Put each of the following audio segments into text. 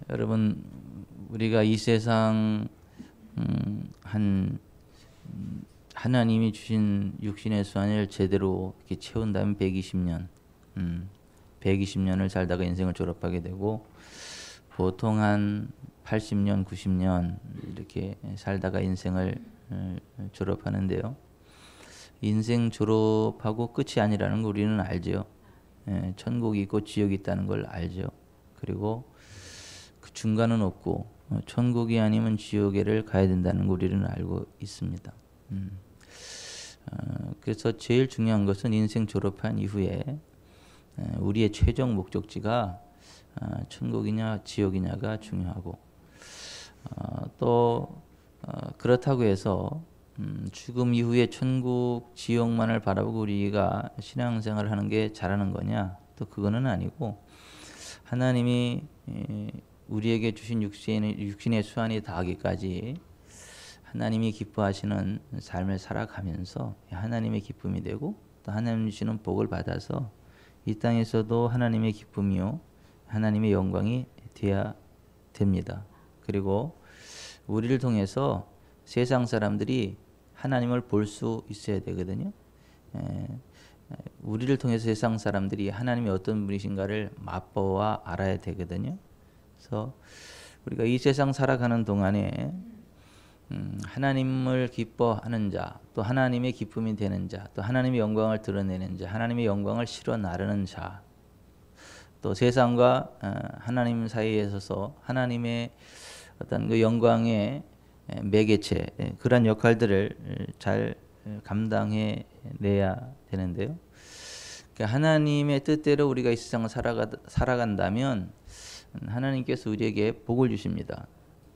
여러분, 우리가 이 세상 하나님이 주신 육신의 수완을 제대로 이렇게 채운다면 120년, 120년을 살다가 인생을 졸업하게 되고, 보통 한 80년, 90년 이렇게 살다가 인생을 졸업하는데요. 인생 졸업하고 끝이 아니라는 걸 우리는 알죠. 천국이 있고 지옥이 있다는 걸 알죠. 그리고 그 중간은 없고 천국이 아니면 지옥에를 가야 된다는 걸 우리는 알고 있습니다. 그래서 제일 중요한 것은 인생 졸업한 이후에 우리의 최종 목적지가 천국이냐 지옥이냐가 중요하고, 또 그렇다고 해서 죽음 이후에 천국 지옥만을 바라보고 우리가 신앙생활을 하는 게 잘하는 거냐, 또 그거는 아니고, 하나님이 우리에게 주신 육신의 수완이 다하기까지 하나님이 기뻐하시는 삶을 살아가면서 하나님의 기쁨이 되고, 또 하나님 주시는 복을 받아서 이 땅에서도 하나님의 기쁨이요 하나님의 영광이 되어야 됩니다. 그리고 우리를 통해서 세상 사람들이 하나님을 볼 수 있어야 되거든요. 우리를 통해서 세상 사람들이 하나님이 어떤 분이신가를 맛보아 알아야 되거든요. 그래서 우리가 이 세상 살아가는 동안에 하나님을 기뻐하는 자, 또 하나님의 기쁨이 되는 자, 또 하나님의 영광을 드러내는 자, 하나님의 영광을 실어 나르는 자, 또 세상과 하나님 사이에 서서 하나님의 어떤 그 영광의 매개체, 그런 역할들을 잘 감당해 내야 되는데요. 그러니까 하나님의 뜻대로 우리가 이 세상을 살아간다면 하나님께서 우리에게 복을 주십니다.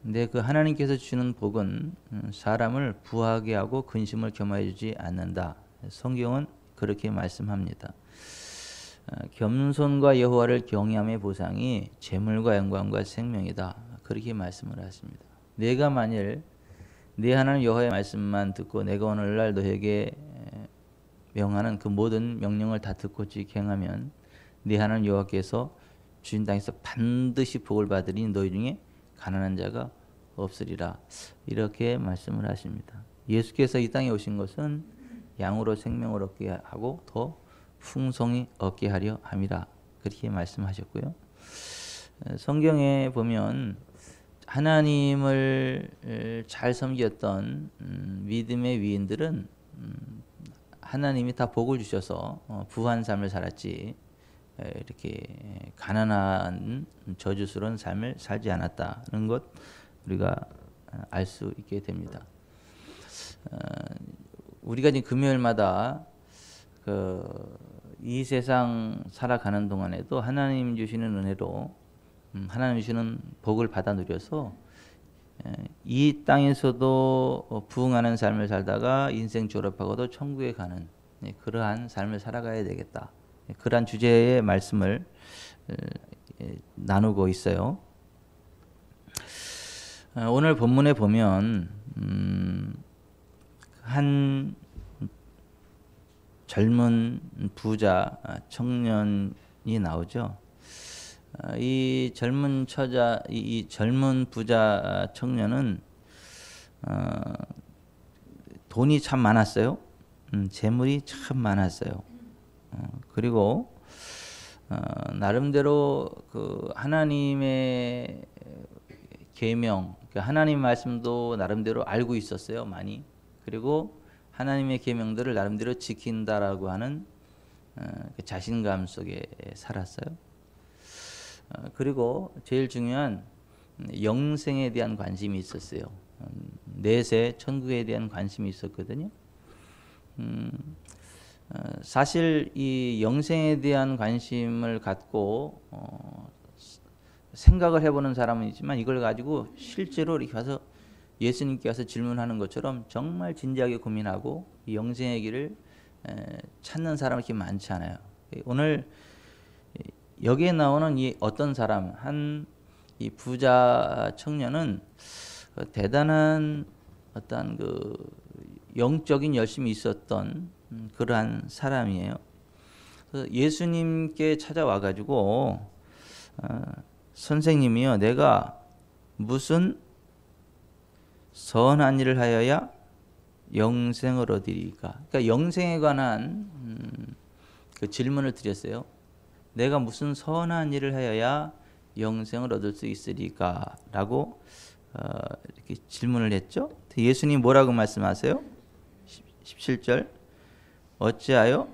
근데 그 하나님께서 주시는 복은 사람을 부하게 하고 근심을 겸하여 주지 않는다. 성경은 그렇게 말씀합니다. 겸손과 여호와를 경외함의 보상이 재물과 영광과 생명이다. 그렇게 말씀을 하십니다. 내가 만일 내 하나님 여호와의 말씀만 듣고 내가 오늘날 너에게 명하는 그 모든 명령을 다 듣고 지행하면 네 하나님 여호와께서 주신 땅에서 반드시 복을 받으리니 너희 중에 가난한 자가 없으리라. 이렇게 말씀을 하십니다. 예수께서 이 땅에 오신 것은 양으로 생명을 얻게 하고 더 풍성히 얻게 하려 함이라. 그렇게 말씀하셨고요. 성경에 보면 하나님을 잘 섬겼던 믿음의 위인들은 하나님이 다 복을 주셔서 부한 삶을 살았지, 이렇게 가난한 저주스러운 삶을 살지 않았다는 것 우리가 알 수 있게 됩니다. 우리가 지금 금요일마다 이 세상 살아가는 동안에도 하나님 주시는 은혜로 하나님 주시는 복을 받아 누려서 이 땅에서도 부흥하는 삶을 살다가 인생 졸업하고도 천국에 가는 그러한 삶을 살아가야 되겠다. 그러한 주제의 말씀을 나누고 있어요. 오늘 본문에 보면 한 젊은 부자 청년이 나오죠. 이 젊은 부자 청년은 돈이 참 많았어요. 재물이 참 많았어요. 그리고 나름대로 그 하나님의 계명, 하나님 말씀도 나름대로 알고 있었어요, 많이. 그리고 하나님의 계명들을 나름대로 지킨다라고 하는 그 자신감 속에 살았어요. 그리고 제일 중요한 영생에 대한 관심이 있었어요. 내세 천국에 대한 관심이 있었거든요. 사실 이 영생에 대한 관심을 갖고 생각을 해보는 사람은 있지만 이걸 가지고 실제로 이렇게 가서 예수님께 와서 질문하는 것처럼 정말 진지하게 고민하고 이 영생의 길을 찾는 사람이 이렇게 많지 않아요. 오늘 여기에 나오는 이 어떤 사람, 이 부자 청년은 대단한 어떤 그 영적인 열심이 있었던 그러한 사람이에요. 그래서 예수님께 찾아와 가지고 선생님이요, 내가 무슨 선한 일을 하여야 영생을 얻으리까? 그러니까 영생에 관한 그 질문을 드렸어요. 내가 무슨 선한 일을 하여야 영생을 얻을 수 있으리까? 라고 이렇게 질문을 했죠. 예수님 뭐라고 말씀하세요? 17절 어찌하여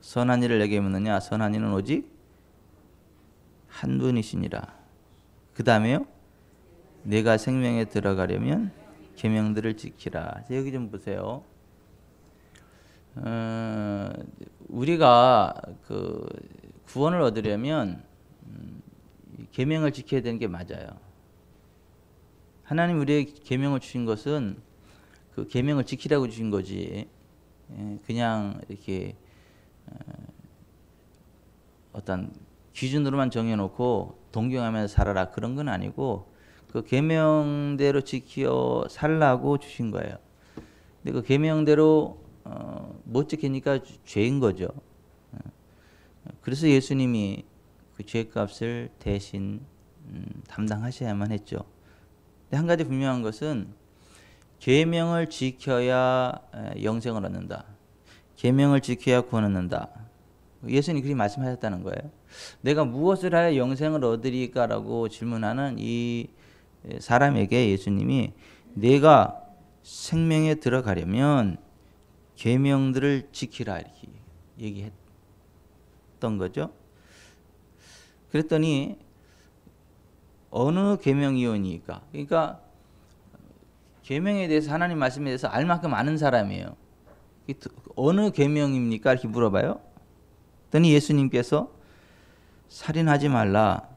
선한 일을 내게 묻느냐? 선한 이는 오직 한 분이시니라. 그 다음에요. 내가 생명에 들어가려면 계명들을 지키라. 여기 좀 보세요. 우리가 그 구원을 얻으려면 계명을 지켜야 되는 게 맞아요. 하나님 우리에게 계명을 주신 것은 그 계명을 지키라고 주신 거지. 그냥 이렇게 어떤 기준으로만 정해놓고 동경하면서 살아라 그런 건 아니고 그 계명대로 지켜 살라고 주신 거예요. 근데 그 계명대로 못 지키니까 죄인 거죠. 그래서 예수님이 그 죄값을 대신 담당하셔야만 했죠. 근데 한 가지 분명한 것은 계명을 지켜야 영생을 얻는다. 계명을 지켜야 구원 얻는다. 예수님이 그렇게 말씀하셨다는 거예요. 내가 무엇을 하여 영생을 얻으리까라고 질문하는 이 사람에게 예수님이 내가 생명에 들어가려면 계명들을 지키라 이렇게 얘기했던 거죠. 그랬더니 어느 계명이오니까? 그러니까 계명에 대해서 하나님 말씀에 대해서 알 만큼 아는 사람이에요. 어느 계명입니까? 이렇게 물어봐요. 그랬더니 예수님께서 살인하지 말라,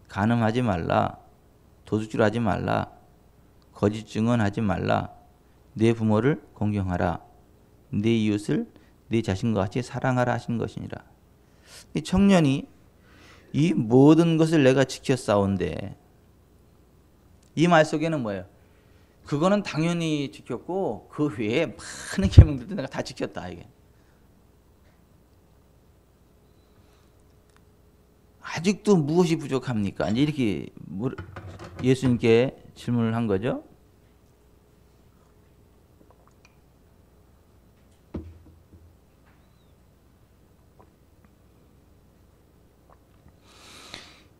간음하지 말라, 도둑질하지 말라, 거짓 증언하지 말라, 내 부모를 공경하라, 내 이웃을 내 자신과 같이 사랑하라 하신 것이니라. 이 청년이 이 모든 것을 내가 지켰사온데 이 말 속에는 뭐예요? 그거는 당연히 지켰고 그 외에 많은 계명들도 내가 다 지켰다 이게. 아직도 무엇이 부족합니까? 이제 이렇게 예수님께 질문을 한 거죠.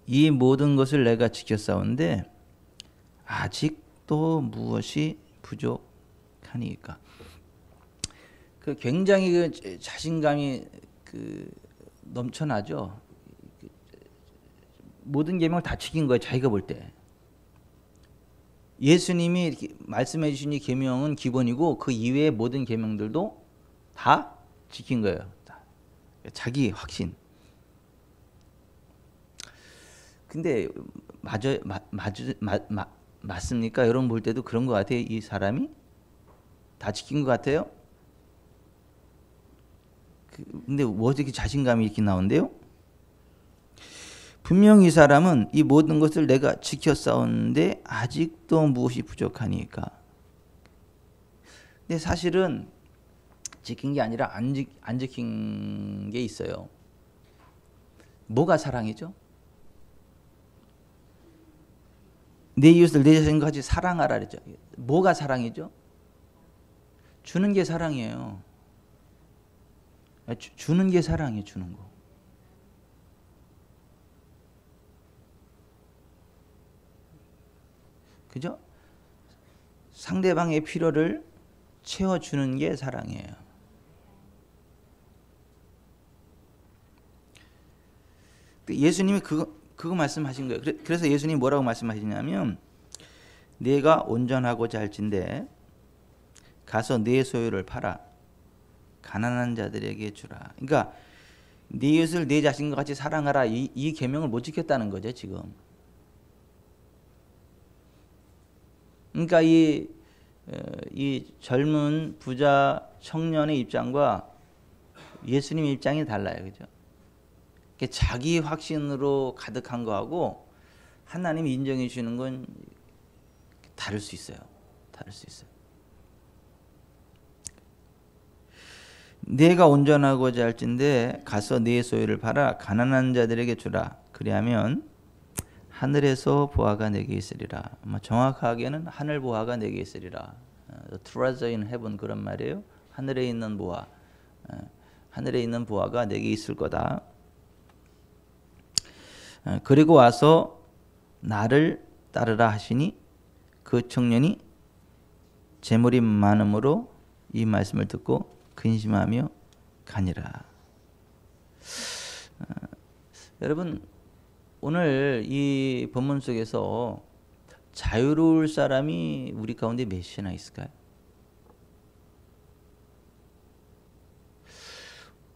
이 모든 것을 내가 지켰사온데 아직도 무엇이 부족하니까. 그 굉장히 그 자신감이 그 넘쳐나죠. 모든 계명을 다 지킨 거예요. 자기가 볼 때. 예수님이 이렇게 말씀해 주신 이 계명은 기본이고 그 이외의 모든 계명들도 다 지킨 거예요. 자기 확신. 근데 맞습니까? 여러분 볼 때도 그런 것 같아요. 이 사람이 다 지킨 것 같아요. 근데 뭐 어떻게 자신감이 이렇게 나온대요? 분명히 이 사람은 이 모든 것을 내가 지켰사오는데 아직도 무엇이 부족하니까. 근데 사실은 지킨 게 아니라 안 지킨 게 있어요. 뭐가 사랑이죠? 내 이웃을 내 자신과 같이 사랑하라 그랬죠. 뭐가 사랑이죠? 주는 게 사랑이에요. 주는 게 사랑이에요. 주는 거. 그죠? 상대방의 필요를 채워주는 게 사랑이에요. 예수님이 그거 말씀하신 거예요. 그래서 예수님이 뭐라고 말씀하시냐면 내가 온전하고자 할진대 가서 내 소유를 팔아 가난한 자들에게 주라. 그러니까 네 이웃을 내 자신과 같이 사랑하라. 이 계명을 못 지켰다는 거죠 지금. 그러니까 이 젊은 부자 청년의 입장과 예수님의 입장이 달라요. 그죠? 자기 확신으로 가득한 거하고 하나님이 인정해 주는 건 다를 수 있어요. 다를 수 있어요. 내가 온전하고자 할진대 가서 네 소유를 팔아 가난한 자들에게 주라. 그리하면 하늘에서 보화가 내게 있으리라. 정확하게는 하늘 보화가 내게 있으리라. treasure in heaven 그런 말이에요. 하늘에 있는 보화, 하늘에 있는 보화가 내게 있을 거다. 그리고 와서 나를 따르라 하시니 그 청년이 재물이 많음으로 이 말씀을 듣고 근심하며 가니라. 여러분, 오늘 이 본문 속에서 자유로울 사람이 우리 가운데 몇이나 있을까요?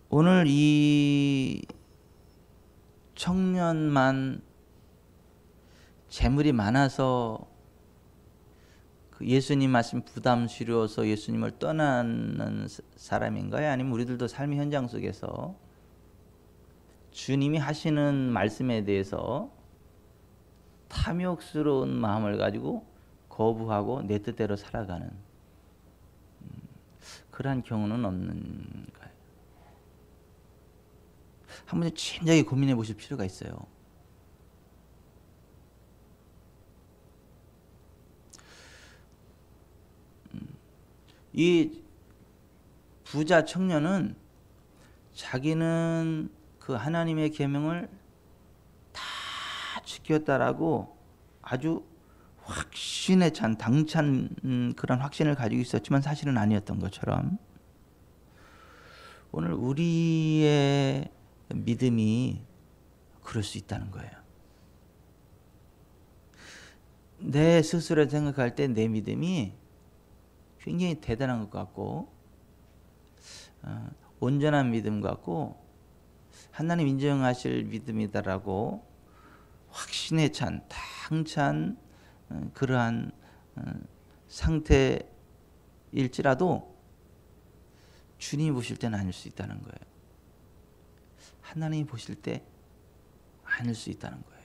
오늘 이 청년만 재물이 많아서 그 예수님 말씀 부담스러워서 예수님을 떠나는 사람인가요? 아니면 우리들도 삶의 현장 속에서 주님이 하시는 말씀에 대해서 탐욕스러운 마음을 가지고 거부하고 내 뜻대로 살아가는 그러한 경우는 없는가요? 한번 진지하게 고민해 보실 필요가 있어요. 이 부자 청년은 자기는 그 하나님의 계명을 다 지켰다라고 아주 확신에 찬 당찬 그런 확신을 가지고 있었지만 사실은 아니었던 것처럼 오늘 우리의 믿음이 그럴 수 있다는 거예요. 내 스스로 생각할 때 내 믿음이 굉장히 대단한 것 같고 온전한 믿음 같고 하나님 인정하실 믿음이다라고 확신에 찬 당찬 그러한 상태일지라도 주님이 보실 때는 아닐 수 있다는 거예요. 하나님이 보실 때 아닐 수 있다는 거예요.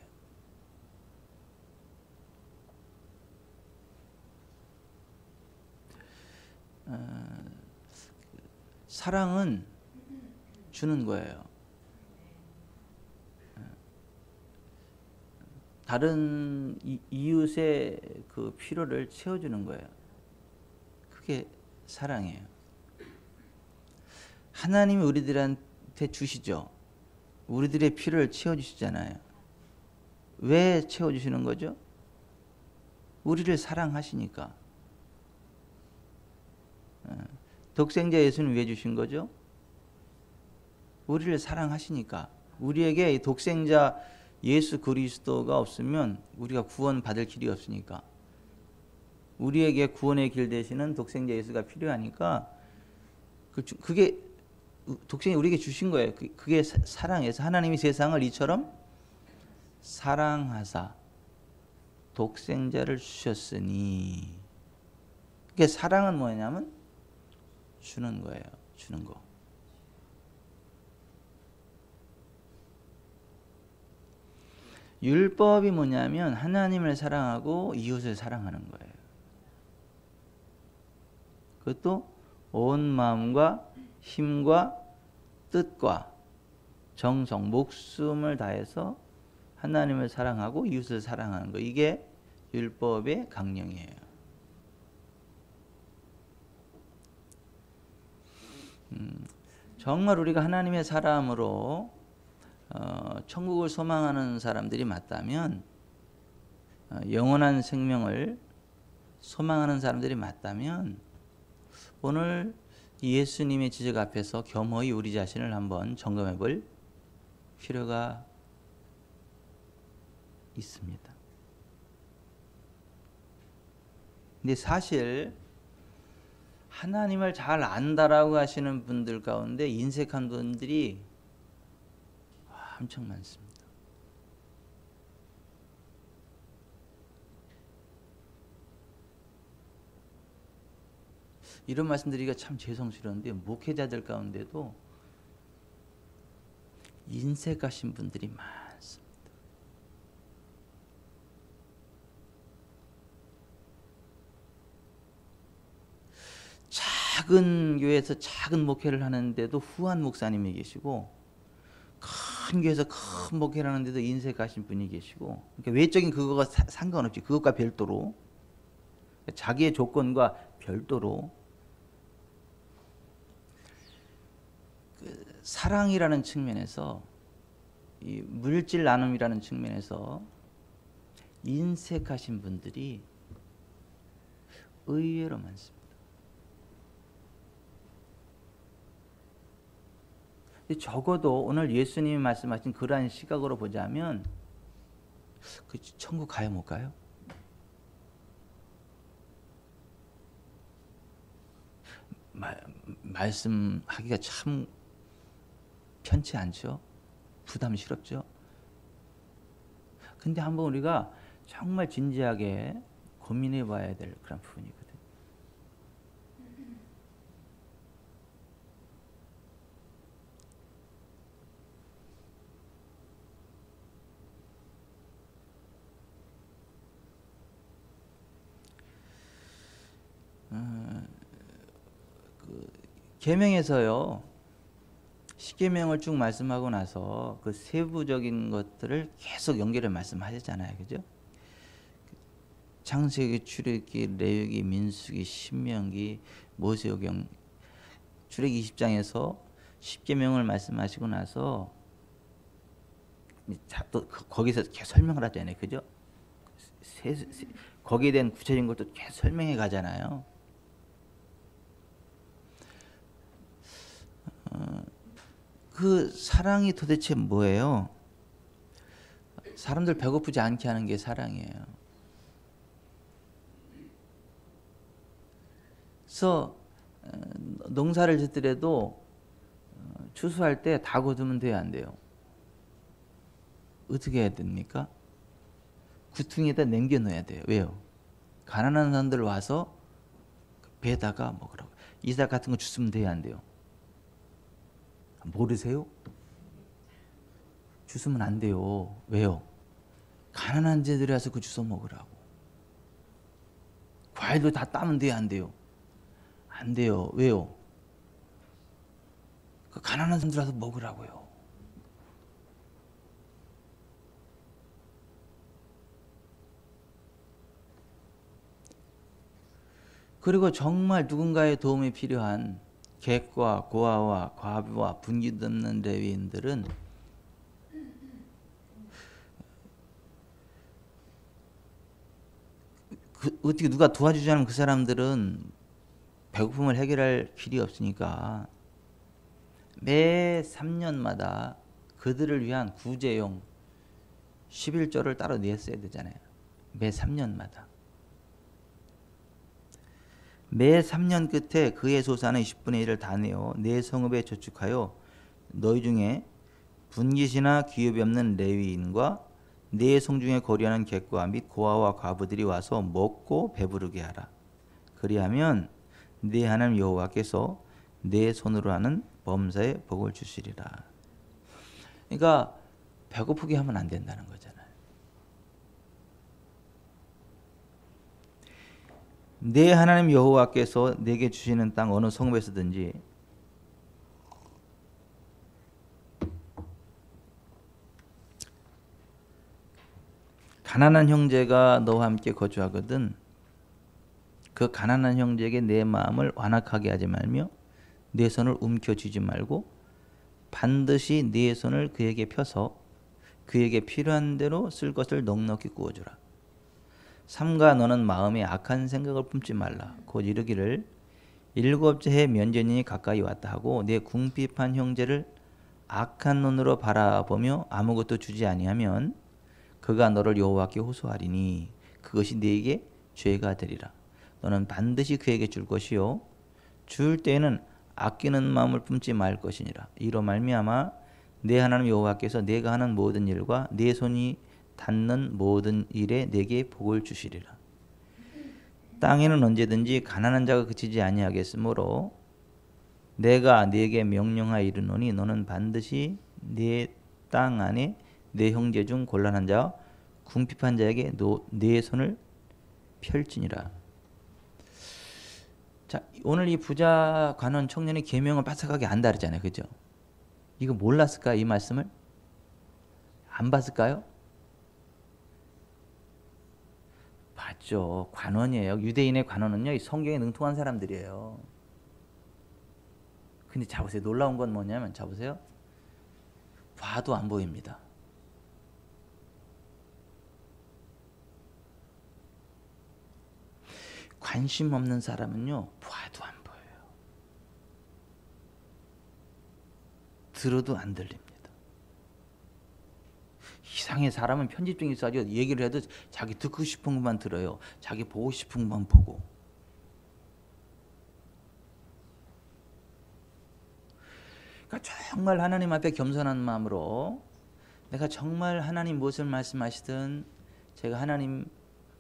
사랑은 주는 거예요. 다른 이웃의 그 필요를 채워주는 거예요. 그게 사랑이에요. 하나님이 우리들한테 주시죠. 우리들의 필요를 채워주시잖아요. 왜 채워주시는 거죠? 우리를 사랑하시니까. 독생자 예수는 왜 주신 거죠? 우리를 사랑하시니까. 우리에게 독생자 예수 그리스도가 없으면 우리가 구원 받을 길이 없으니까. 우리에게 구원의 길 되시는 독생자 예수가 필요하니까 그게 독생이 우리에게 주신 거예요. 그게 사랑에서 하나님이 세상을 이처럼 사랑하사 독생자를 주셨으니. 그게 사랑은 뭐냐면 주는 거예요. 주는 거. 율법이 뭐냐면 하나님을 사랑하고 이웃을 사랑하는 거예요. 그것도 온 마음과 힘과 뜻과 정성, 목숨을 다해서 하나님을 사랑하고 이웃을 사랑하는 거. 이게 율법의 강령이에요. 정말 우리가 하나님의 사람으로 천국을 소망하는 사람들이 맞다면, 영원한 생명을 소망하는 사람들이 맞다면 오늘 예수님의 지적 앞에서 겸허히 우리 자신을 한번 점검해 볼 필요가 있습니다. 근데 사실 하나님을 잘 안다라고 하시는 분들 가운데 인색한 분들이 엄청 많습니다. 이런 말씀드리기가 참 죄송스러운데 목회자들 가운데도 인색하신 분들이 많습니다. 작은 교회에서 작은 목회를 하는데도 후한 목사님이 계시고, 큰 교회에서 큰 목회를 하는데도 인색하신 분이 계시고, 그러니까 외적인 그거가 상관없이 그것과 별도로 자기의 조건과 별도로 그 사랑이라는 측면에서, 이 물질 나눔이라는 측면에서 인색하신 분들이 의외로 많습니다. 적어도 오늘 예수님이 말씀하신 그러한 시각으로 보자면 그 천국 가요 못 가요? 말씀하기가 참 편치 않죠. 부담스럽죠. 근데 한번 우리가 정말 진지하게 고민해 봐야 될 그런 부분이거든요. 계명에서요, 십계명을 쭉 말씀하고 나서 그 세부적인 것들을 계속 연결해 말씀하셨잖아요, 그죠? 창세기, 출애굽기, 레위기, 민수기, 신명기, 모세오경, 출애굽기 20장에서 십계명을 말씀하시고 나서 또 거기서 계속 설명을 하잖아요, 그죠? 거기에 대한 구체적인 것도 계속 설명해 가잖아요. 그 사랑이 도대체 뭐예요? 사람들 배고프지 않게 하는 게 사랑이에요. 그래서 농사를 짓더라도 추수할 때 다 거두면 돼요, 안 돼요? 어떻게 해야 됩니까? 구퉁이에다 남겨 놓아야 돼요. 왜요? 가난한 사람들 와서 배에다가 먹으라고. 이삭 같은 거 주스면 돼요, 안 돼요? 모르세요? 주스면 안 돼요. 왜요? 가난한 자들이 와서 그 주워 먹으라고. 과일도 다 따면 돼요, 안 돼요? 안 돼요. 왜요? 그 가난한 사람들 와서 먹으라고요. 그리고 정말 누군가의 도움이 필요한 객과 고아와 과부와 분기도 없는 레위인들은 어떻게 누가 도와주지 않으면 그 사람들은 배고픔을 해결할 길이 없으니까 매 3년마다 그들을 위한 구제용 11조를 따로 냈어야 되잖아요. 매 3년마다. 매 3년 끝에 그의 소산의 10분의 1을 다 내어 내 성읍에 저축하여 너희 중에 분깃이나 기업이 없는 레위인과 내 성중에 거류하는 객과 및 고아와 과부들이 와서 먹고 배부르게 하라. 그리하면 네 하나님 여호와께서 내 손으로 하는 범사에 복을 주시리라. 그러니까 배고프게 하면 안 된다는 거잖아요. 내 하나님 여호와께서 내게 주시는 땅 어느 성읍에서든지 가난한 형제가 너와 함께 거주하거든 그 가난한 형제에게 내 마음을 완악하게 하지 말며 내 손을 움켜쥐지 말고 반드시 네 손을 그에게 펴서 그에게 필요한 대로 쓸 것을 넉넉히 구워주라. 삼가 너는 마음에 악한 생각을 품지 말라. 곧 이르기를 일곱째 해 면전이 가까이 왔다 하고 내 궁핍한 형제를 악한 눈으로 바라보며 아무것도 주지 아니하면 그가 너를 여호와께 호소하리니 그것이 네게 죄가 되리라. 너는 반드시 그에게 줄 것이요 줄 때에는 아끼는 마음을 품지 말 것이니라. 이로 말미암아 내 하나님 여호와께서 내가 하는 모든 일과 내 손이 닿는 모든 일에 내게 복을 주시리라. 땅에는 언제든지 가난한 자가 그치지 아니하겠으므로 내가 네게 명령하여 이르노니 너는 반드시 네 땅 안에 내 형제 중 곤란한 자와 궁핍한 자에게 네 손을 펼지니라. 자, 오늘 이 부자 관원 청년의 계명을 빠삭하게 안다 그랬잖아요, 그죠? 이거 몰랐을까 이 말씀을? 안 봤을까요? 봤죠. 관원이에요. 유대인의 관원은요, 이 성경에 능통한 사람들이에요. 근데 자보세요. 놀라운 건 뭐냐면, 자보세요. 봐도 안 보입니다. 관심 없는 사람은요, 봐도 안 보여요. 들어도 안 들립니다. 이상해. 사람은 편집증이 있어가지고 얘기를 해도 자기 듣고 싶은 것만 들어요. 자기 보고 싶은 것만 보고. 그러니까 정말 하나님 앞에 겸손한 마음으로 내가 정말 하나님 무엇을 말씀하시든 제가 하나님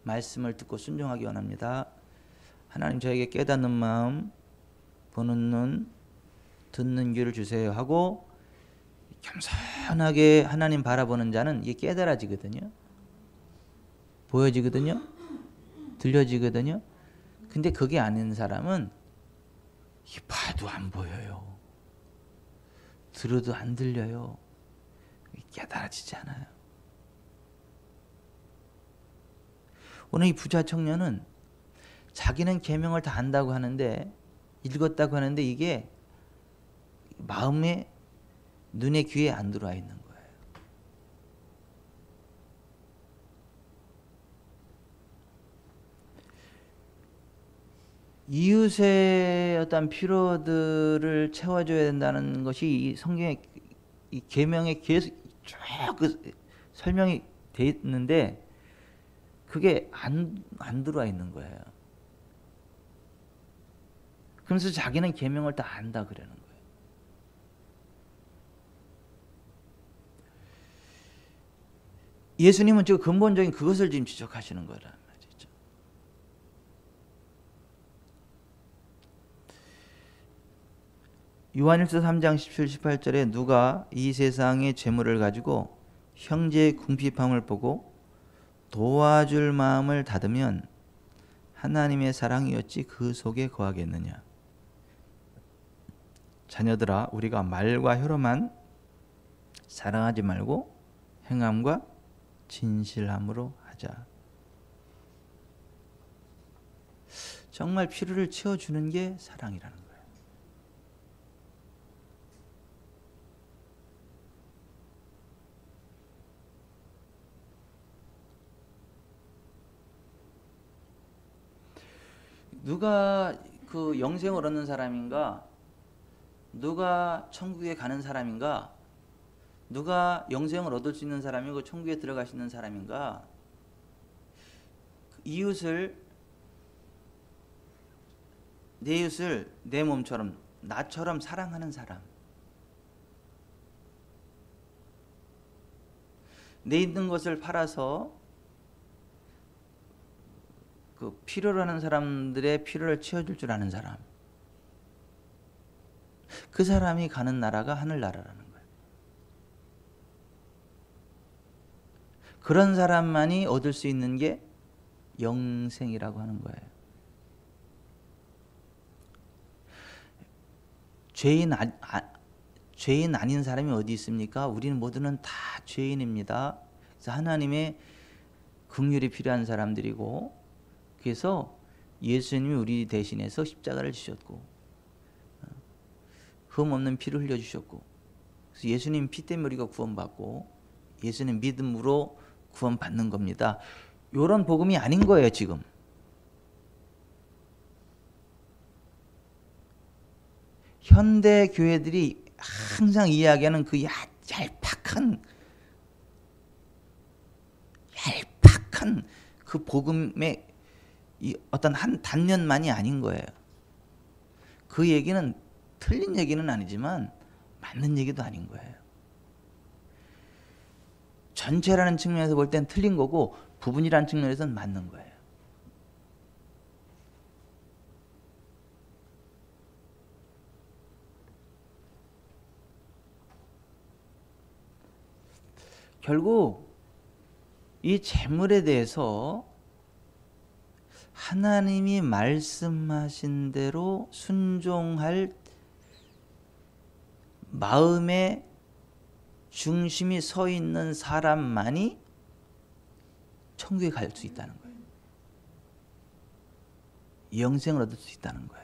말씀을 듣고 순종하기 원합니다. 하나님 저에게 깨닫는 마음, 보는 눈, 듣는 귀를 주세요 하고 겸손하게 하나님 바라보는 자는 이게 깨달아지거든요. 보여지거든요. 들려지거든요. 근데 그게 아닌 사람은 봐도 안 보여요. 들어도 안 들려요. 깨달아지지 않아요. 오늘 이 부자 청년은 자기는 계명을 다 안다고 하는데 읽었다고 하는데 이게 마음에 눈에 귀에 안 들어와 있는 거예요. 이웃의 어떤 필요들을 채워줘야 된다는 것이 이 성경의 이 계명에 계속 쭉 그 설명이 돼 있는데 그게 안 들어와 있는 거예요. 그러면서 자기는 계명을 다 안다 그러는 거예요. 예수님은 지금 근본적인 그것을 지금 지적하시는 거란 말이죠. 요한일서 3장 17, 18절에 누가 이 세상의 재물을 가지고 형제의 궁핍함을 보고 도와줄 마음을 닫으면 하나님의 사랑이 어찌 그 속에 거하겠느냐. 자녀들아, 우리가 말과 혀로만 사랑하지 말고 행함과 진실함으로 하자. 정말 필요를 채워주는 게 사랑이라는 거예요. 누가 그 영생을 얻는 사람인가? 누가 천국에 가는 사람인가? 누가 영생을 얻을 수 있는 사람이고 천국에 들어갈 수 있는 사람인가? 이웃을 내 이웃을 내 몸처럼 나처럼 사랑하는 사람. 내 있는 것을 팔아서 그 필요로 하는 사람들의 필요를 채워줄 줄 아는 사람. 그 사람이 가는 나라가 하늘나라라는 거예요. 그런 사람만이 얻을 수 있는 게 영생이라고 하는 거예요. 죄인 아닌 사람이 어디 있습니까? 우리는 모두는 다 죄인입니다. 그래서 하나님의 긍휼이 필요한 사람들이고, 그래서 예수님이 우리 대신해서 십자가를 지셨고 흠 없는 피를 흘려주셨고, 그래서 예수님 피 때문에 우리가 구원받고 예수님 믿음으로 구원받는 겁니다. 이런 복음이 아닌 거예요 지금. 현대 교회들이 항상 이야기하는 그 얄팍한 그 복음의 이 어떤 한 단면만이 아닌 거예요. 그 얘기는 틀린 얘기는 아니지만 맞는 얘기도 아닌 거예요. 전체라는 측면에서 볼 땐 틀린 거고 부분이라는 측면에서는 맞는 거예요. 결국 이 재물에 대해서 하나님이 말씀하신 대로 순종할 마음의 중심이 서 있는 사람만이 천국에 갈 수 있다는 거예요. 영생을 얻을 수 있다는 거예요.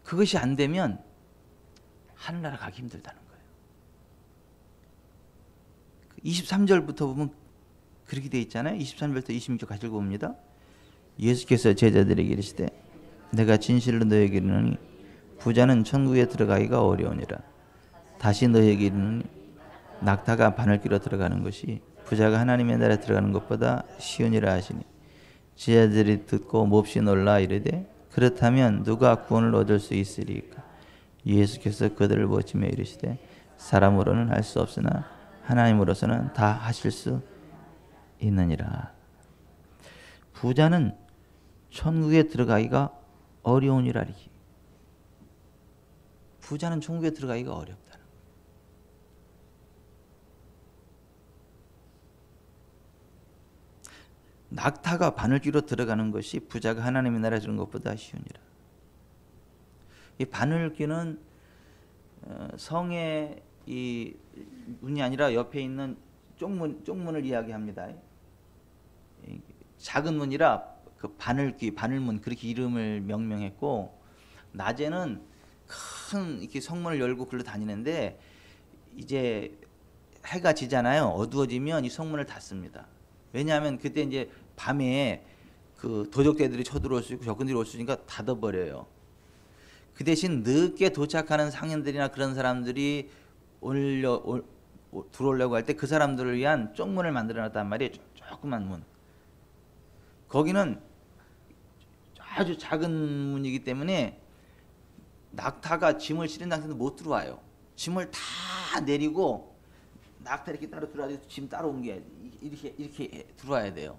그것이 안 되면 하늘나라 가기 힘들다는 거예요. 23절부터 보면 그렇게 돼 있잖아요. 23절부터 26절 같이 읽어봅니다. 예수께서 제자들에게 이르시되 내가 진실로 너희에게 이르노니 부자는 천국에 들어가기가 어려우니라. 다시 너희에게 이르노니 낙타가 바늘 끼러 들어가는 것이 부자가 하나님의 나라에 들어가는 것보다 쉬우니라 하시니 제자들이 듣고 몹시 놀라 이르되 그렇다면 누가 구원을 얻을 수 있으리까? 예수께서 그들을 보시며 이르시되 사람으로는 할 수 없으나 하나님으로서는 다 하실 수 있느니라. 부자는 천국에 들어가기가 어려우니라리. 부자는 천국에 들어가기가 어렵다. 낙타가 바늘귀로 들어가는 것이 부자가 하나님의 나라에 들어가는 것보다 쉬우니라. 이 바늘귀는 성의 이 문이 아니라 옆에 있는 쪽문을 이야기합니다. 작은 문이라 그 바늘귀, 바늘문 그렇게 이름을 명명했고, 낮에는 큰 이렇게 성문을 열고 글로 다니는데 이제 해가 지잖아요. 어두워지면 이 성문을 닫습니다. 왜냐하면 그때 이제 밤에 그 도적대들이 쳐들어올 수 있고 적군들이 올 수 있으니까 닫아버려요. 그 대신 늦게 도착하는 상인들이나 그런 사람들이 들어오려고 할 때 그 사람들을 위한 쪽문을 만들어놨단 말이에요. 조그만 문. 거기는 아주 작은 문이기 때문에 낙타가 짐을 실은 상태에서 못 들어와요. 짐을 다 내리고 낙타 이렇게 따로 들어와야 돼. 짐 따로 옮겨야 이렇게 들어와야 돼요.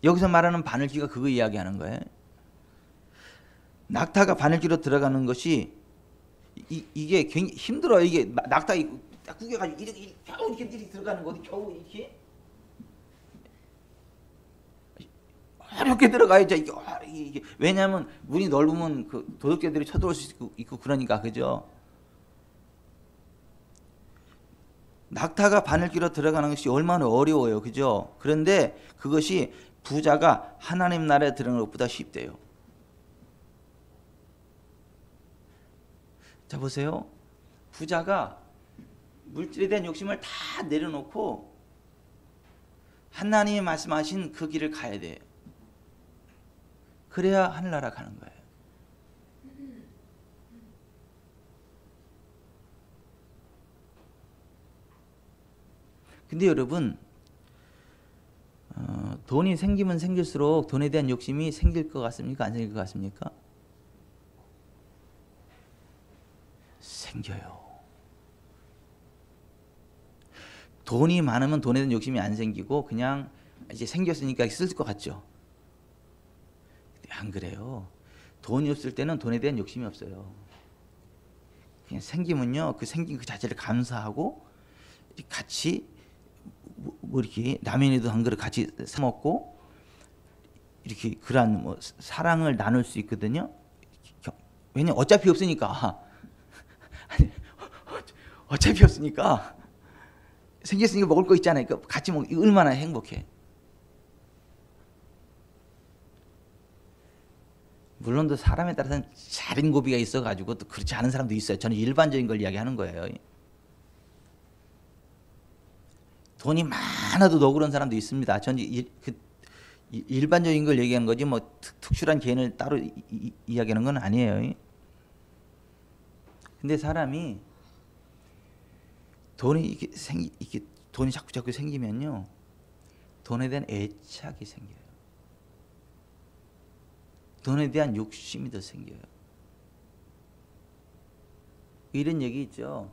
여기서 말하는 바늘귀가 그거 이야기하는 거예요. 낙타가 바늘귀로 들어가는 것이 이게 굉장히 힘들어요. 이게 낙타 딱 구겨가지고 겨우 이렇게 들어가는 거, 겨우 이렇게 어렵게 들어가야죠. 이게 왜냐하면 문이 넓으면 그 도둑새들이 쳐들어올 수 있고 그러니까, 그죠? 낙타가 바늘귀로 들어가는 것이 얼마나 어려워요, 그죠? 그런데 그것이 부자가 하나님 나라에 들어가는 것보다 쉽대요. 자, 보세요. 부자가 물질에 대한 욕심을 다 내려놓고 하나님이 말씀하신 그 길을 가야 돼요. 그래야 하늘나라 가는 거예요. 근데 여러분, 돈이 생기면 생길수록 돈에 대한 욕심이 생길 것 같습니까? 안 생길 것 같습니까? 생겨요. 돈이 많으면 돈에 대한 욕심이 안 생기고 그냥 이제 생겼으니까 쓸 것 같죠. 안 그래요. 돈이 없을 때는 돈에 대한 욕심이 없어요. 그냥 생기면요, 그 생긴 그 자체를 감사하고 같이 뭐 이렇게 라면에도 한 그릇 같이 사 먹고 이렇게 그런 뭐 사랑을 나눌 수 있거든요. 왜냐면 어차피 없으니까. 어차피 없으니까 생겼으니까 먹을 거 있잖아요. 그러니까 같이 먹 얼마나 행복해. 물론 또 사람에 따라서는 자린고비가 있어가지고 또 그렇지 않은 사람도 있어요. 저는 일반적인 걸 이야기하는 거예요. 돈이 많아도 너그러운 사람도 있습니다. 저는 일반적인 걸 얘기하는 거지 뭐 특출한 개인을 따로 이야기하는 건 아니에요. 근데 사람이 이렇게 돈이 자꾸 생기면요, 돈에 대한 애착이 생겨요. 돈에 대한 욕심이 더 생겨요. 이런 얘기 있죠.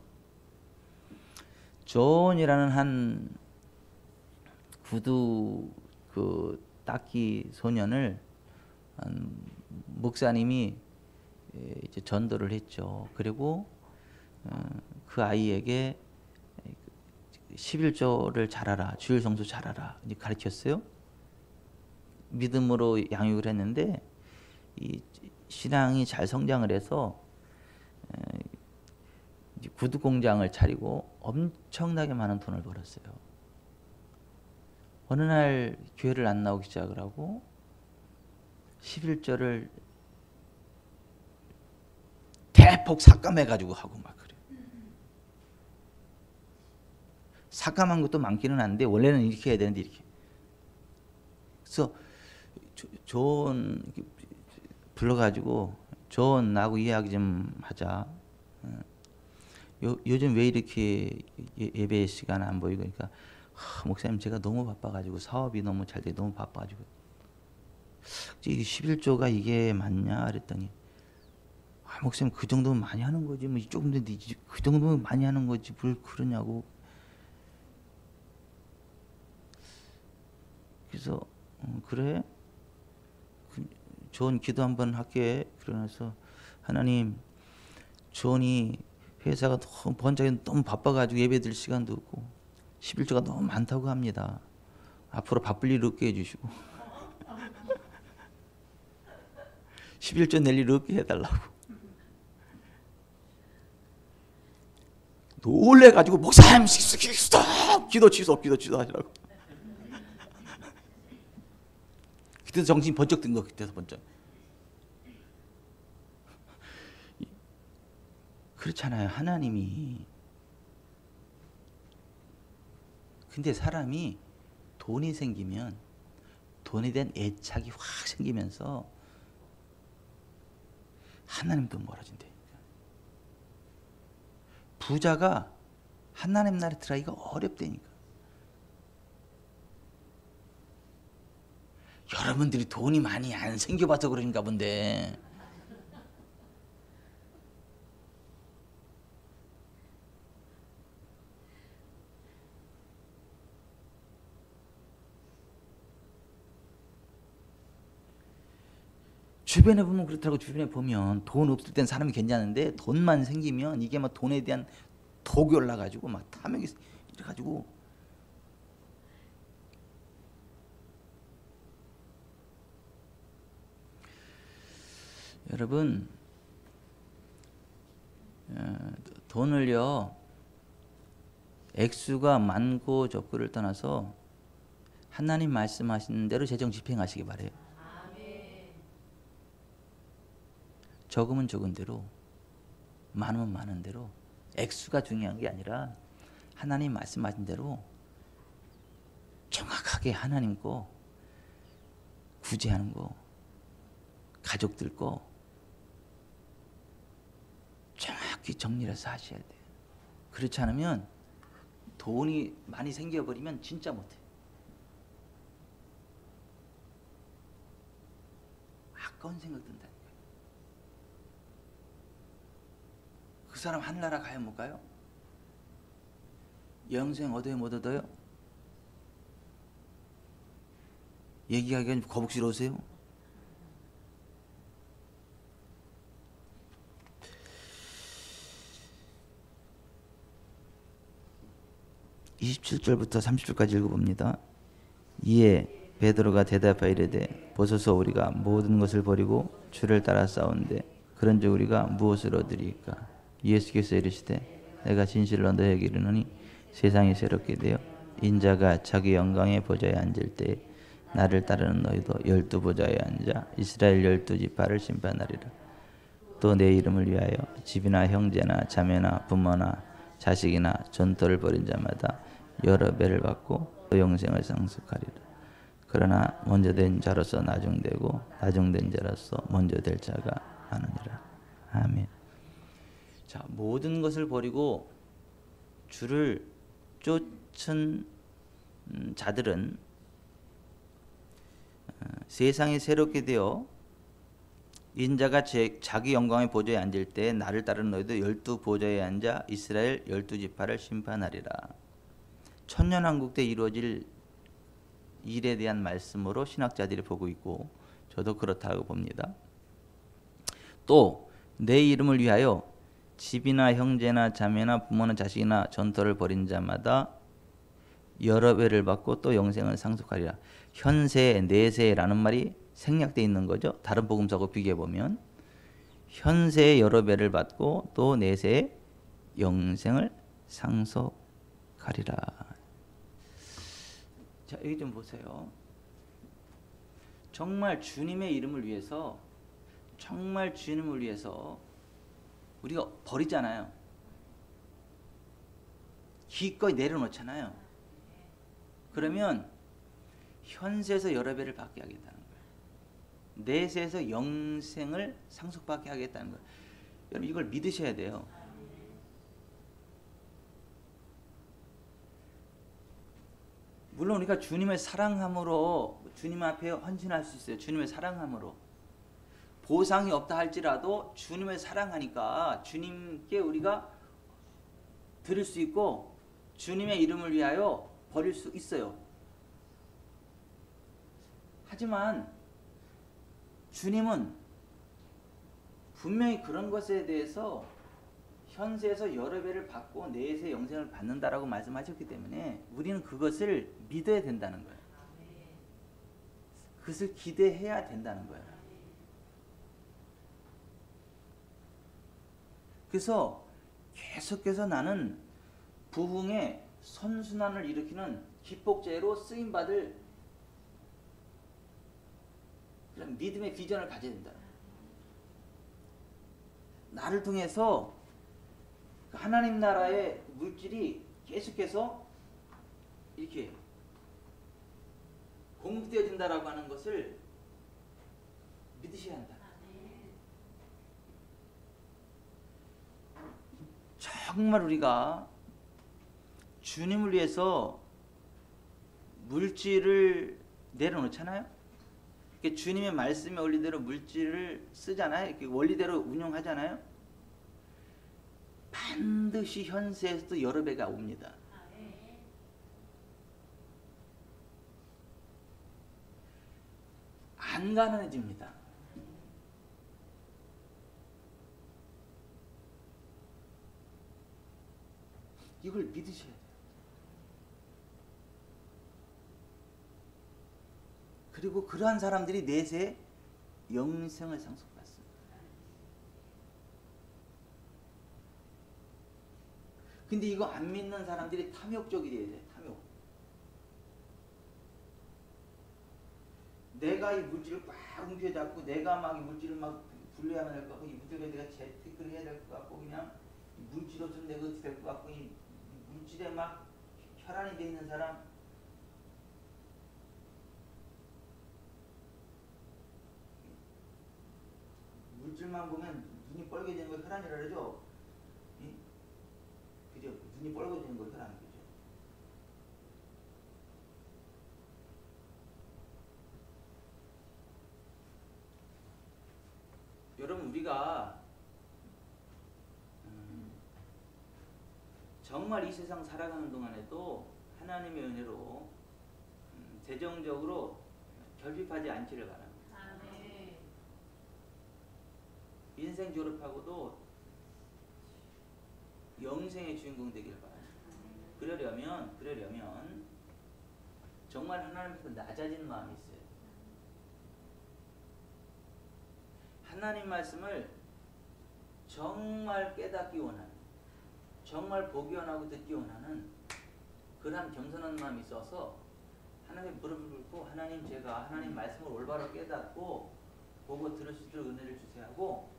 존이라는 한 구두 그 닦기 소년을 목사님이 이제 전도를 했죠. 그리고 그 아이에게 11조를 잘하라, 주일 성수 잘하라 이제 가르쳤어요. 믿음으로 양육을 했는데 이 신앙이 잘 성장을 해서 구두 공장을 차리고 엄청나게 많은 돈을 벌었어요. 어느 날 교회를 안 나오기 시작을 하고 11조를 대폭 삭감해가지고 하고 막 그래요. 삭감한 것도 많기는 한데 원래는 이렇게 해야 되는데 이렇게. 그래서 좋은 불러가지고 존 나하고 이야기 좀 하자. 요즘 왜 이렇게 예배 시간 안 보이고 그러니까 목사님 제가 너무 바빠가지고 사업이 너무 잘 돼 너무 바빠가지고 이게 11조가 이게 맞냐 그랬더니 목사님 그 정도면 많이 하는 거지 뭐 조금 더 그 정도면 많이 하는 거지 뭘 그러냐고. 그래서 그래 존 기도 한번 할게. 그러면서 하나님 존이 회사가 너무 번창이 너무 바빠가지고 예배 드릴 시간도 없고 11조가 너무 많다고 합니다. 앞으로 바쁠 일 없게 해주시고 11조 낼 일 없게 해달라고. 놀래가지고 목사님 기도 취소 하시라고. 그때서 정신이 번쩍 든 거. 그때서 번쩍. 그렇잖아요. 하나님이. 근데 사람이 돈이 생기면 돈에 대한 애착이 확 생기면서 하나님도 멀어진대. 부자가 하나님 나라에 들어가기가 어렵다니까. 여러분들이 돈이 많이 안 생겨봐서 그런가 본데. 주변에 보면 그렇더라고. 주변에 보면 돈 없을 땐 사람이 괜찮은데 돈만 생기면 이게 막 돈에 대한 독이 올라가지고 막 탐욕이 이래가지고 여러분 돈을요 액수가 많고 적고를 떠나서 하나님 말씀하시는 대로 재정 집행하시기 바래요. 적으면 적은 대로 많으면 많은 대로 액수가 중요한 게 아니라 하나님 말씀하신 대로 정확하게 하나님 거 구제하는 거 가족들 거 정확히 정리해서 하셔야 돼요. 그렇지 않으면 돈이 많이 생겨버리면 진짜 못해. 아까운 생각 든다니까. 그 사람 하늘나라 가요 못 가요? 영생 얻어요 못 얻어요? 얘기하기가 거북스러우세요? (27절부터 30절까지) 읽어봅니다. 이에 베드로가 대답하여 이르되 보소서 우리가 모든 것을 버리고 주를 따라 싸운데 그런즉 우리가 무엇을 얻으리까? 예수께서 이르시되 내가 진실로 너에게 이르노니 세상이 새롭게 되어 인자가 자기 영광의 보좌에 앉을 때에 나를 따르는 너희도 12보좌에 앉아 이스라엘 12지파를 심판하리라. 또 내 이름을 위하여 집이나 형제나 자매나 부모나 자식이나 전토를 벌인 자마다 여러 배를 받고 또 영생을 상속하리라. 그러나 먼저 된 자로서 나중되고 나중된 자로서 먼저 될 자가 많으니라. 아멘. 자, 모든 것을 버리고 주를 쫓은 자들은 세상이 새롭게 되어 인자가 자기 영광의 보좌에 앉을 때 나를 따르는 너희도 12보좌에 앉아 이스라엘 12지파를 심판하리라. 천년왕국 때 이루어질 일에 대한 말씀으로 신학자들이 보고 있고 저도 그렇다고 봅니다. 또 내 이름을 위하여 집이나 형제나 자매나 부모나 자식이나 전토를 벌인 자마다 여러 배를 받고 또 영생을 상속하리라. 현세, 내세라는 말이 생략되어 있는 거죠. 다른 복음서하고 비교해 보면 현세에 여러 배를 받고 또 내세에 영생을 상속하리라. 자, 여기 좀 보세요. 정말 주님의 이름을 위해서, 정말 주님을 위해서 우리가 버리잖아요. 기꺼이 내려놓잖아요. 그러면 현세에서 여러 배를 받게 하겠다는 거예요. 내세에서 영생을 상속받게 하겠다는 거예요. 여러분 이걸 믿으셔야 돼요. 물론 우리가 주님을 사랑함으로 주님 앞에 헌신할 수 있어요. 주님을 사랑함으로. 보상이 없다 할지라도 주님을 사랑하니까 주님께 우리가 드릴 수 있고 주님의 이름을 위하여 버릴 수 있어요. 하지만 주님은 분명히 그런 것에 대해서 현세에서 여러 배를 받고 내세 영생을 받는다라고 말씀하셨기 때문에 우리는 그것을 믿어야 된다는 거예요. 그것을 기대해야 된다는 거예요. 그래서 계속해서 나는 부흥의 선순환을 일으키는 기폭제로 쓰임받을 그런 믿음의 비전을 가져야 된다. 나를 통해서 하나님 나라의 물질이 계속해서 이렇게 공급되어진다라고 하는 것을 믿으셔야 한다. 정말 우리가 주님을 위해서 물질을 내려놓잖아요. 주님의 말씀의 원리대로 물질을 쓰잖아요. 이렇게 원리대로 운용하잖아요. 반드시 현세에서도 여러 배가 옵니다. 안 가난해집니다. 이걸 믿으셔야 돼요. 그리고 그러한 사람들이 내세 영생을 상속받습니다. 근데 이거 안 믿는 사람들이 탐욕적이 돼야 돼요. 탐욕. 내가 이 물질을 꽉 움켜잡고 내가 막 이 물질을 막 분리하면 될 것 같고 이 물질을 내가 재테크를 해야 될 것 같고 그냥 물질로서 내가 어떻게 될 것 같고 이 물질에 막 혈안이 돼 있는 사람 물질만 보면 눈이 뻘개지는 걸 혈안이라 그러죠. 그죠? 눈이 뻘개지는 걸 혈안 그죠? 여러분 우리가 정말 이 세상 살아가는 동안에도 하나님의 은혜로 재정적으로 결핍하지 않기를 바랍니다. 인생 졸업하고도 영생의 주인공 되기를 바랍니다. 그러려면 정말 하나님 앞에 낮아지는 마음이 있어요. 하나님 말씀을 정말 깨닫기 원하는, 정말 보기 원하고 듣기 원하는 그러한 겸손한 마음이 있어서 하나님의 무릎을 꿇고 하나님 제가 하나님 말씀을 올바로 깨닫고 보고 들을 수 있도록 은혜를 주세요 하고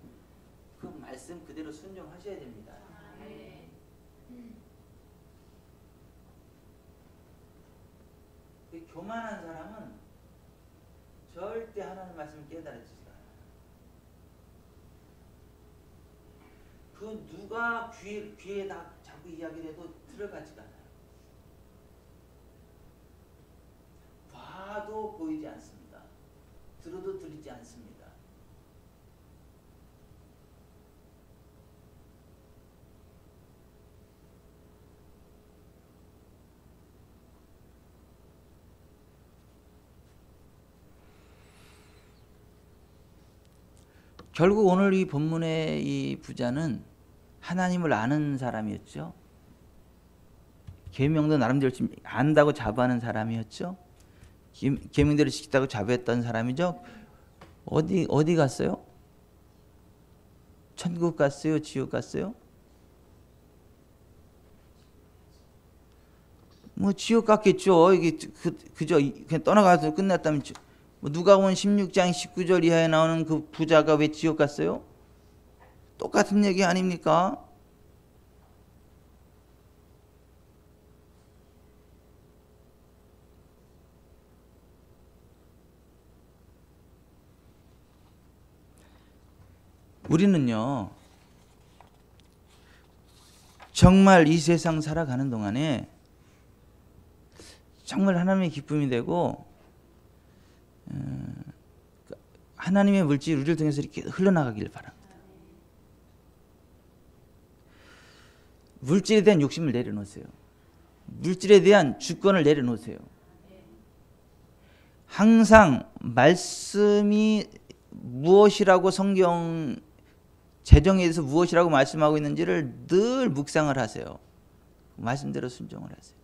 그 말씀 그대로 순종하셔야 됩니다. 교만한 사람은 절대 하나님 말씀을 깨달아지지 않아요. 그 누가 귀에다 자꾸 이야기를 해도 들어가지가 않아요. 봐도 보이지 않습니다. 들어도 들리지 않습니다. 결국 오늘 이 본문의 이 부자는 하나님을 아는 사람이었죠. 계명도 나름대로 지금 안다고 자부하는 사람이었죠. 계명대로 지켰다고 자부했던 사람이죠. 어디 갔어요? 천국 갔어요? 지옥 갔어요? 뭐 지옥 갔겠죠. 이게 그저 그냥 떠나가서 끝났다면 뭐 누가복음 16장 19절 이하에 나오는 그 부자가 왜 지옥 갔어요? 똑같은 얘기 아닙니까? 우리는요, 정말 이 세상 살아가는 동안에 정말 하나님의 기쁨이 되고 하나님의 물질이 우리를 통해서 이렇게 흘러나가길 바랍니다. 물질에 대한 욕심을 내려놓으세요. 물질에 대한 주권을 내려놓으세요. 항상 말씀이 무엇이라고 성경 재정에 대해서 무엇이라고 말씀하고 있는지를 늘 묵상을 하세요. 말씀대로 순종을 하세요.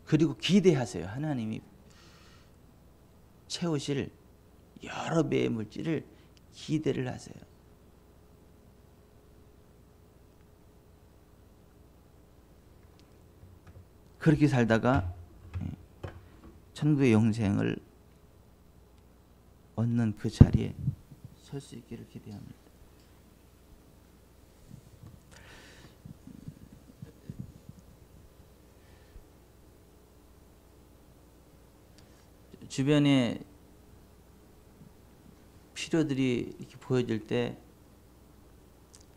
그리고 기대하세요. 하나님이 채우실 여러 배의 물질을 기대를 하세요. 그렇게 살다가 천국의 영생을 얻는 그 자리에 설 수 있기를 기대합니다. 주변에 필요들이 이렇게 보여질 때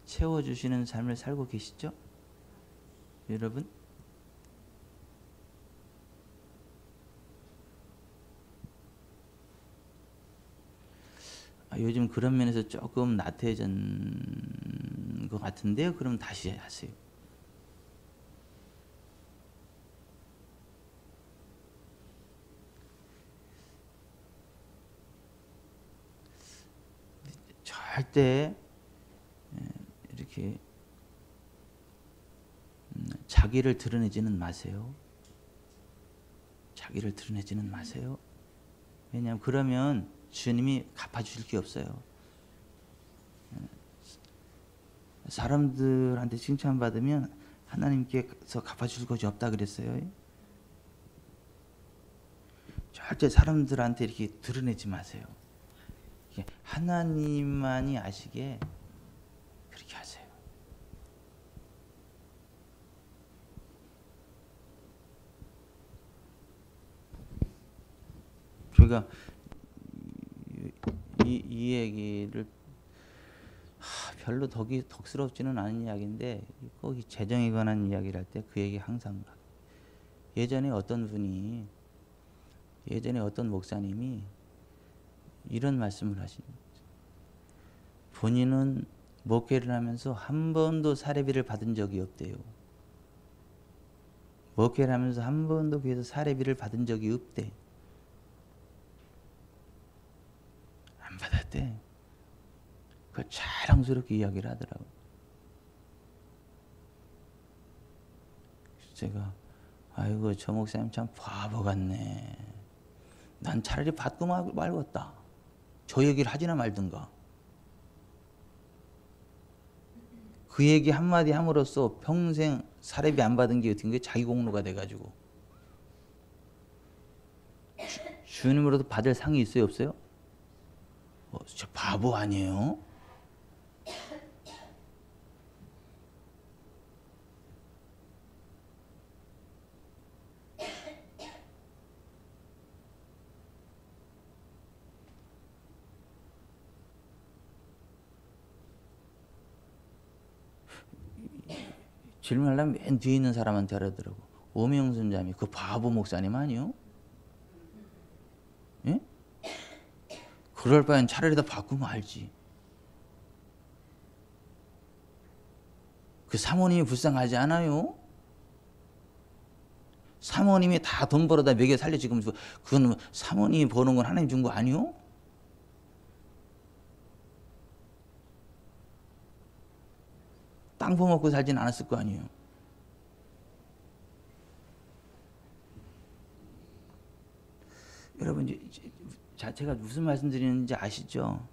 채워주시는 삶을 살고 계시죠? 여러분? 요즘 그런 면에서 조금 나태해진 것 같은데요. 그럼 다시 하세요. 절대 이렇게 자기를 드러내지는 마세요. 자기를 드러내지는 마세요. 왜냐하면 그러면 주님이 갚아주실 게 없어요. 사람들한테 칭찬받으면 하나님께서 갚아줄 것이 없다 그랬어요. 절대 사람들한테 이렇게 드러내지 마세요. 하나님만이 아시게 그렇게 하세요. 저희가 이 얘기를 별로 덕스럽지는 않은 이야기인데 꼭 재정에 관한 이야기를 할 때 그 얘기 항상 예전에 어떤 목사님이 이런 말씀을 하십니다. 본인은 목회를 하면서 한 번도 사례비를 받은 적이 없대요. 목회를 하면서 한 번도 그래서 사례비를 받은 적이 없대. 안 받았대. 그걸 자랑스럽게 이야기를 하더라고요. 제가 아이고 저 목사님 참 바보 같네. 난 차라리 받고 말겠다. 저 얘기를 하지나 말든가. 그 얘기 한마디 함으로써 평생 사례비 안 받은 게 어떻게 자기 공로가 돼가지고 주님으로도 받을 상이 있어요 없어요? 저 바보 아니에요? 질문하려면 맨 뒤에 있는 사람한테 하더라고. 오명순 자매 그 바보 목사님 아니요? 예? 그럴 바엔 차라리 다 바꾸면 알지. 그 사모님이 불쌍하지 않아요? 사모님이 다 돈 벌어다 먹여 살려 지금 그건 사모님이 버는 건 하나님 준 거 아니요? 땅 퍼먹고 살진 않았을 거 아니에요. 여러분 제가 무슨 말씀드리는지 아시죠?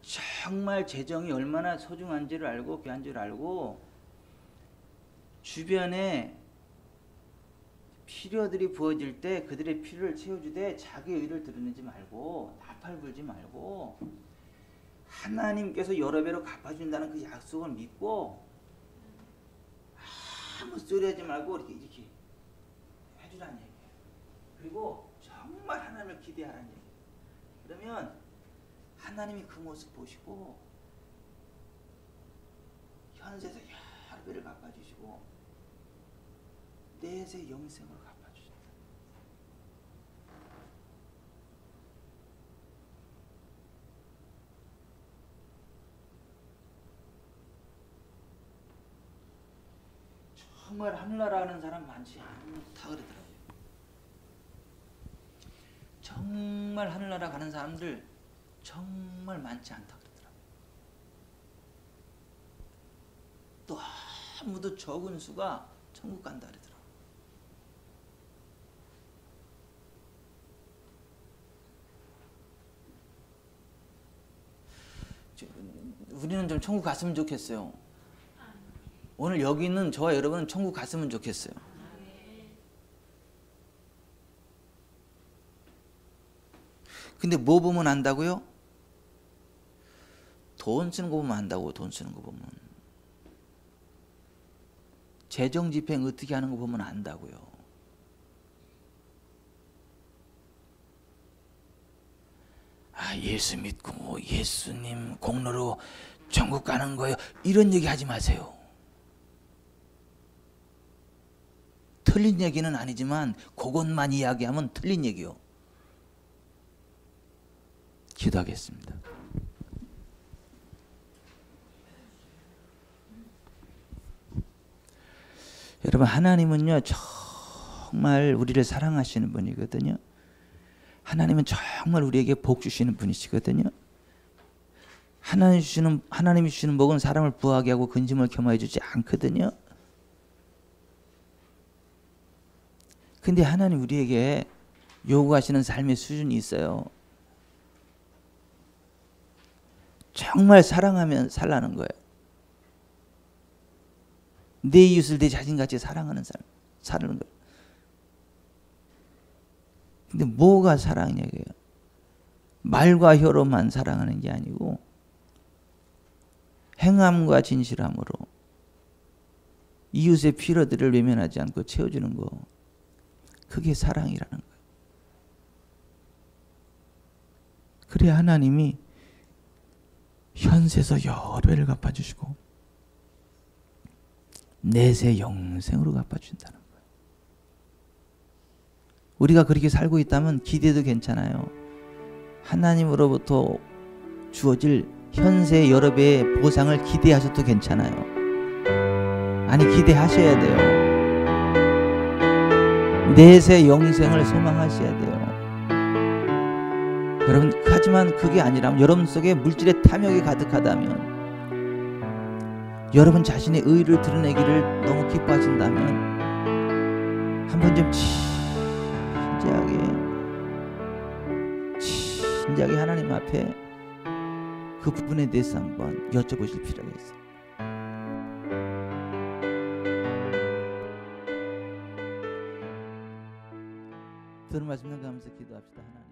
정말 재정이 얼마나 소중한지를 알고 귀한 줄 알고 주변에 필요들이 부어질 때 그들의 필요를 채워주되 자기 의를 드러내지 말고 나팔 불지 말고 하나님께서 여러 배로 갚아준다는 그 약속을 믿고 아무 소리 하지 말고 이렇게 해주라는 얘기예요. 그리고 정말 하나님을 기대하라는 얘기예요. 그러면 하나님이 그 모습 보시고 현세에서 여러 배를 갚아주시고 내세 영생으로 갚아주신다. 정말 하늘나라 가는 사람 많지 않다 그러더라고요. 정말 하늘나라 가는 사람들 정말 많지 않다 그러더라고요. 또 아무도 적은 수가 천국 간다 그러더라고요. 우리는 좀 천국 갔으면 좋겠어요. 오늘 여기 있는 저와 여러분은 천국 갔으면 좋겠어요. 근데 뭐 보면 안다고요? 돈 쓰는 거 보면 안다고. 돈 쓰는 거 보면 재정 집행 어떻게 하는 거 보면 안다고요. 예수 믿고 예수님 공로로 천국 가는 거예요. 이런 얘기 하지 마세요. 틀린 얘기는 아니지만 그것만 이야기하면 틀린 얘기요. 기도하겠습니다. 여러분 하나님은요 정말 우리를 사랑하시는 분이거든요. 하나님은 정말 우리에게 복 주시는 분이시거든요. 하나님이 주시는 복은 사람을 부하게 하고 근심을 겸하여 주지 않거든요. 근데 하나님 우리에게 요구하시는 삶의 수준이 있어요. 정말 사랑하면 살라는 거예요. 내 이웃을 내 자신같이 사랑하는 삶 사는 거예요. 근데 뭐가 사랑이냐고요? 말과 혀로만 사랑하는 게 아니고 행함과 진실함으로 이웃의 필요들을 외면하지 않고 채워주는 거, 그게 사랑이라는 거예요. 그래야 하나님이 현세에서 여러 배를 갚아주시고 내세 영생으로 갚아준다는 거예요. 우리가 그렇게 살고 있다면 기대도 괜찮아요. 하나님으로부터 주어질 현세 여러 배의 보상을 기대하셔도 괜찮아요. 아니 기대하셔야 돼요. 내세 영생을 소망하셔야 돼요. 여러분 하지만 그게 아니라면 여러분 속에 물질의 탐욕이 가득하다면 여러분 자신의 의를 드러내기를 너무 기뻐하신다면 한번 좀 진지하게 하나님 앞에 그 부분에 대해서 한번 여쭤보실 필요가 있어요. 들은 말씀 감사하면서 기도합시다. 하나님.